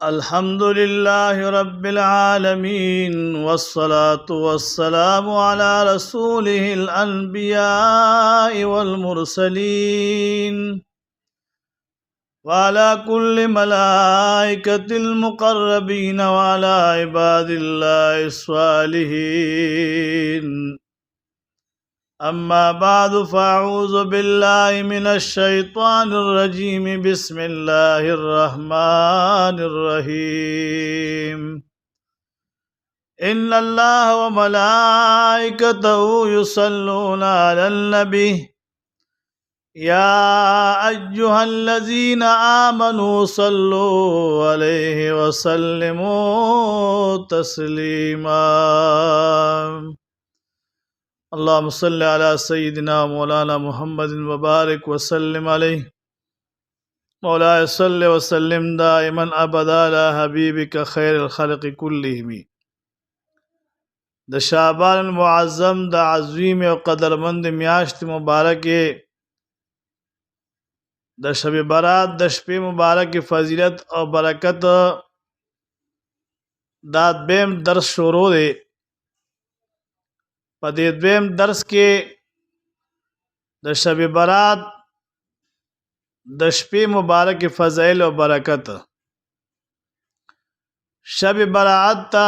الحمد لله رب العالمين والصلاة والسلام على رسوله الأنبياء والمرسلين وعلى كل ملائكة المقربين وعلى عباد الله الصالحين. أما بعد فأعوذ بالله من الشيطان الرجيم. بسم الله الرحمن الرحيم. إن الله وملائكته يصلون على النبي يا أيها الذين آمنوا صلوا عليه وسلموا تسليما. اللهم صل على سيدنا مولانا محمد وبارك وسلم عليه. مولاي صل وسلم دائما أبدا على حبيبك خير الخلق كلهم. د شعبان المعظم د عظیم او قدرمند میاشت مبارک د شب برات د شپې مبارک فضیلت او برکت دا دویم درس شروع دی. په دې دویم درس کې د شب برات د شپې مبارک فضایل او برکت. شب برات ته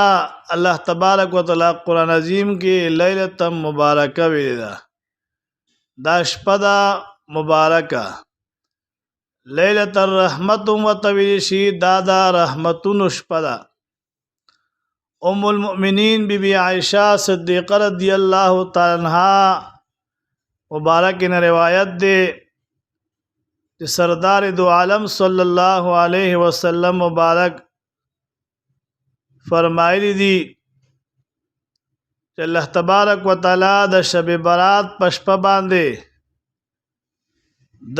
الله تبارک وتعالى قرآن عظیم کې لیلۃ مبارکه ویل ده. دا شپه ده مبارکه. لیلۃ الرحمت وتویل شي دا رحمتونو شپه ده. ام المؤمنین بی بی عائشہ صدیقہ رضی اللہ تعالی عنہا مبارک نے روایت دے کہ سردار دو عالم صلی اللہ علیہ وسلم مبارک فرمائلی دی کہ اللہ تبارک و تعالی د شب برات پشپ باندے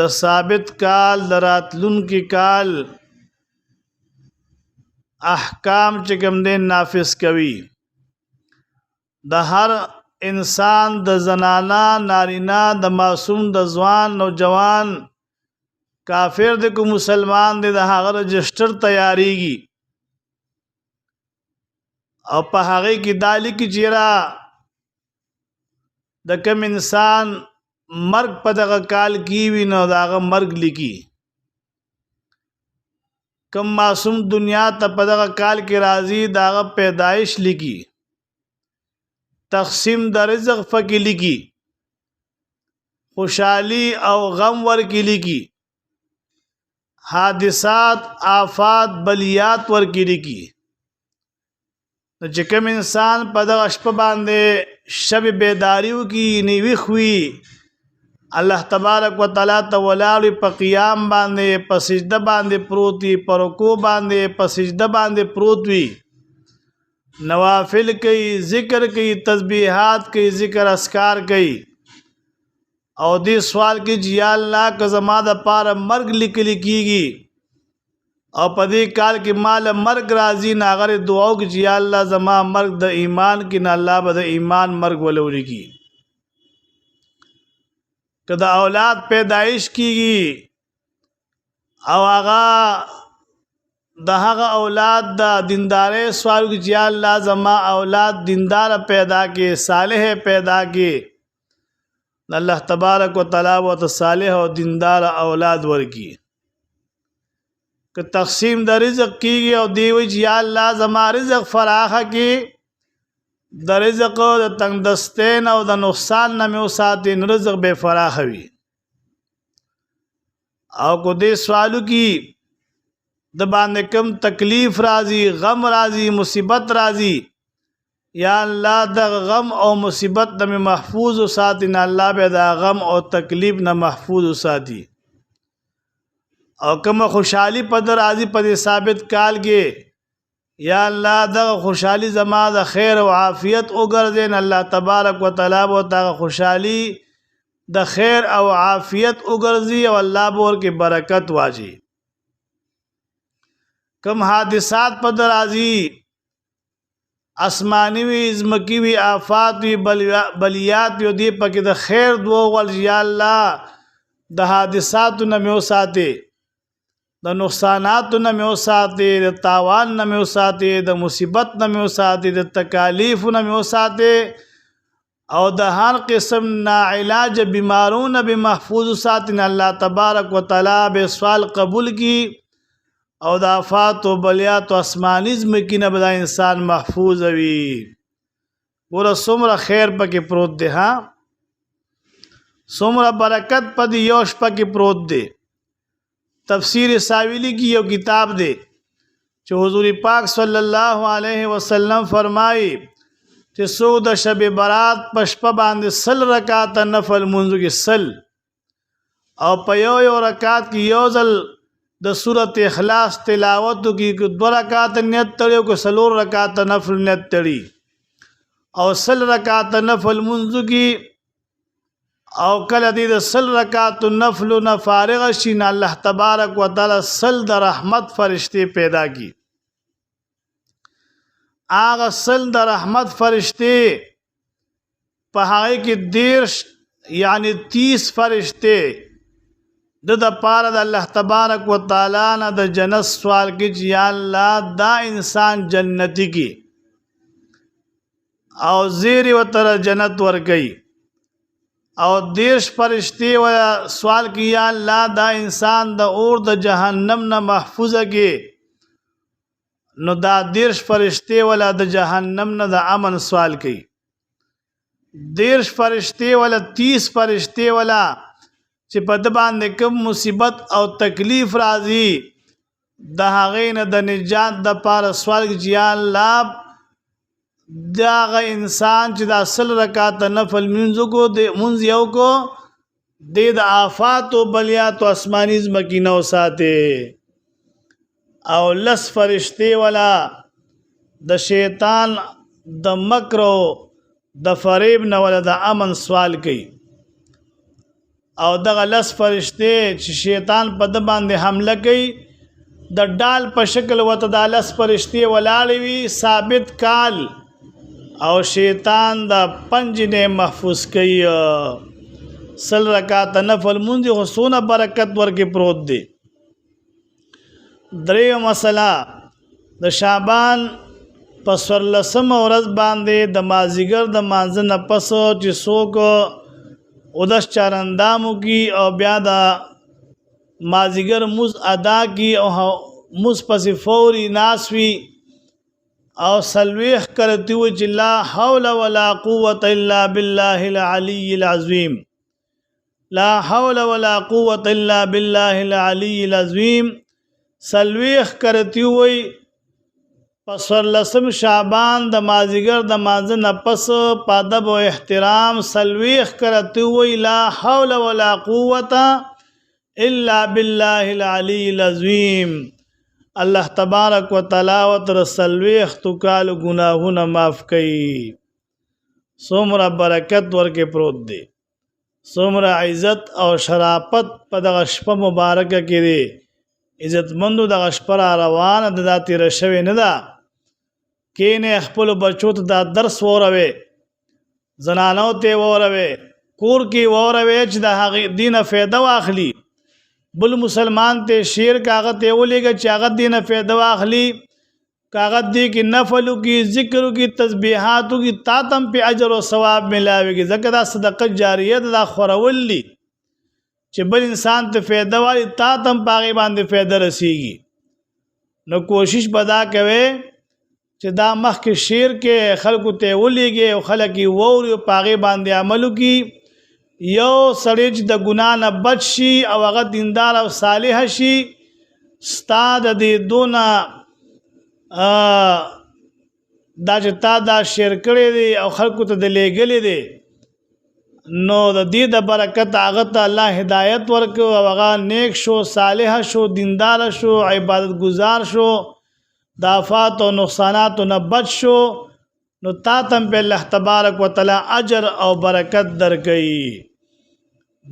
د ثابت کال دراتلون کی کال احکام چکم دین نافذ کوي. د هر انسان د زنانا نارینا د معصوم د ځوان نوجوان کافر د کو مسلمان د هغه رجسٹر تیاریږي او په هغه کې دالی کې چیرې د کوم انسان مرګ په دغه کال کې وي نو داغه مرګ لیکي. کم معصوم دنیا ته په دغه کال کې راځي داغه پیدایش لیکي. تقسیم د رزق فکی لیکي. خوشحالی او غم ورکی لیکي. حادثات آفات بلیات ورکی لیکي. چې کوم انسان په دغه شپه باندې شب بیداریو کې نیوي خوي الله تبارک و تعالی ته ولاړ په قیام باندې په سجده باندې پروت وي په رکوع باندې په سجده باندې پروت وي نوافل کوي ذکر کوي تسبیحات کوي ذکر اذکار کوي او دې سوال کې چې یا الله که زما د پاره مرګ لیکل کیږي او په دې کال کې مال مرګ راځي ناغره دعا کې چې یا الله زما مرګ د ایمان کې نه الله به د ایمان مرګ ولوري کی. که د اولاد پیدایش کیږي او هغه د هغه اولاد د دیندارۍ سوال کې چې الله زما اولاد دیندار پیدا کې صالح پیدا کې الله تبارک وتعالى و صالح او دیندار اولاد ورکی. که تقسیم د رزق کیږي او دی وی چې یا الله زما رزق فراخه کې د رزق د تنگ دستین او د نقصان نه مې وساتي رزق به فراخ وي. او کو دې سوالو کې د باندې کم تکلیف راځي غم راځي مصیبت راځي یا الله د غم او مصیبت نه محفوظ وساتي نه الله به د غم او تکلیف نه محفوظ وساتي. او کوم خوشحالی په در راځي په دې ثابت کال کې یا الله دغه خوشحالی زما د خیر او عافیت وګرځین الله تبارک وتعالى و دغه خوشحالی د خیر او عافیت وګرځي او الله بور کې برکت واجي. کم حادثات په درازي آسمانی وی ازمکی وی آفات وی بلیات وی دی پکې د خیر دعا ول یا الله د حادثاتو نه مې وساتي د نقصاناتو نه مې وساتې، د تاوان نه مې وساتې، د مصیبت نه مې وساتې، د تکالیفو نه مې وساتې، او د هر قسم ناعلاج بیمارونه به محفوظ ساتي. الله تبارک وتعالی به سوال قبول کی، او د آفات او بلیات او آسماني ځمکې نه به دا انسان محفوظ وي. ګوره څومره خیر پکې پروت دی، ها څومره برکت په دې یو شپه کې پروت دی. تفسیر ساویلی کی یو کتاب دی چې حضور پاک صلی الله علیه وسلم فرمایي چې څوک د شب برات په شپه باندې 100 رکعات نفل منځو کې 100 او په یو رکعت کې یو ځل د سورۃ اخلاص تلاوت کې 2 رکعات نیت تړي او 4 رکعات نفل نیت تړي او 100 رکعات نفل منځو کې او کله دې د 100 رکعات نفل نه فارغ شي نه الله تبارک وتعالى 100 د رحمت فرشتي پیدا کی. آغا 100 د رحمت فرشتے په هغه کې 10 یعنی 30 فرشتے د پاره د الله تبارک وتعالی نه د جنت سوال کې چې یا الله دا انسان جنتی کی او زیر وتر جنت ورګي، او 10 فرشتے ولا سوال کې یا الله دا انسان د اور د جهنم نه محفوظه کې، نو دا 10 فرشتے ولا د جهنم نه د امن سوال کوي. 10 فرشتے ولا 30 فرشتے ولا چې په د باندې کوم مصیبت او تکلیف راځي د هغې نه د نجات د پاره سوال کوي چې یا الله دا هغه انسان چې دا 100 رکعات نفل منځ یو کو د آفات او بلیات او آسماني ځمکې نه وساتې، او 10 فرشتے والا د شیطان د مکر او د فریب نه ولا د امن سوال کوي، او دغه 10 فرشتے چې شیطان په د باندې حمله کوي د ډال په شکل وته د 10 فرشتے ولاړ وي ثابت کال، او شیطان د پنجنه محفوظ کوي. 100 رکعات نفل مونږ خو سونه برکت ورکې پروت دی. درې مسله د شعبان په 14 ورځ باندې د مازیګر د مانځه نه پس چې څوک اودس چارندامو کی او بیا د مازیګر موز ادا کی او موز پسې فوري ناسوي او سلويخ کرتی و چې لا حول ولا قوة الا بالله العلي العظیم، لا حول ولا قوة الا بالله العلي العظیم سلويخ کرتی وي. پس 14 شعبان د مازیګر د مانځه نه پس په ادب او احترام سلويخ کرتی وي لا حول ولا قوة الا بالله العلي العظیم. الله تبارک وتعالی وتر سلويخ تو کال گناهونه معاف کړي. څومره برکت ورکې پروت دی، څومره عزت او شرافت په دغه شپه مبارکه کې دی. عزت مندو دغه شپه را روانه د دا تیره شوې نه ده. کینې خپلو بچو ته دا درس وروي، زنانو ته وروي، کور کې وروي چې د هغې دینه فایده واخلي. بل مسلمان ته شعر کاغذ ته ولېږه چې هغه دینه فایده واخلي، کاغذ دی کې نفلو کې ذکرو کې تسبیحاتو کې تا تم په اجر او ثواب ملاويږي. ځکه دا صدقه جاریه دا خورول دي چې بل انسان ته فایده والی تا تم پاغي باندې فایده رسیږي. نو کوشش بدا کوي چې دا مخکې شعر کې خلکو ته ولېږي او خلک یې ووري او پاغي باندې عملو کې یو سړی چې د ګناه نه بچ شي او هغه دیندار او صالح شي، ستا د دې دونه دا چې تا دا شعر کړی دی او خلکو ته د لېږلی دی، نو د دې د برکت هغه ته الله هدایت ورکړو او هغه نیک شو، صالح شو، دیندار شو، عبادت گزار شو، د آفات او نقصاناتو نه بچ شو، نو تا تم په الله تبارک وتعالی اجر او برکت درکړي.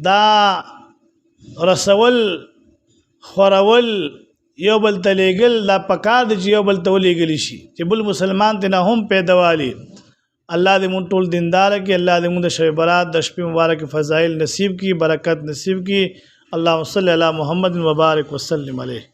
دا رسول خورول یو بل ته لیږل دا پکار دی چې یو بل ته ولیږلی شي چې بل مسلمان ته نه هم پیداوالي. الله دې مونږ ټول دیندار کړي، الله دې مونږ د شب برات د شپې مبارک فضایل نصیب کړي، برکت نصیب کړي. اللهم صل علی محمد وبارک وسلم علیه.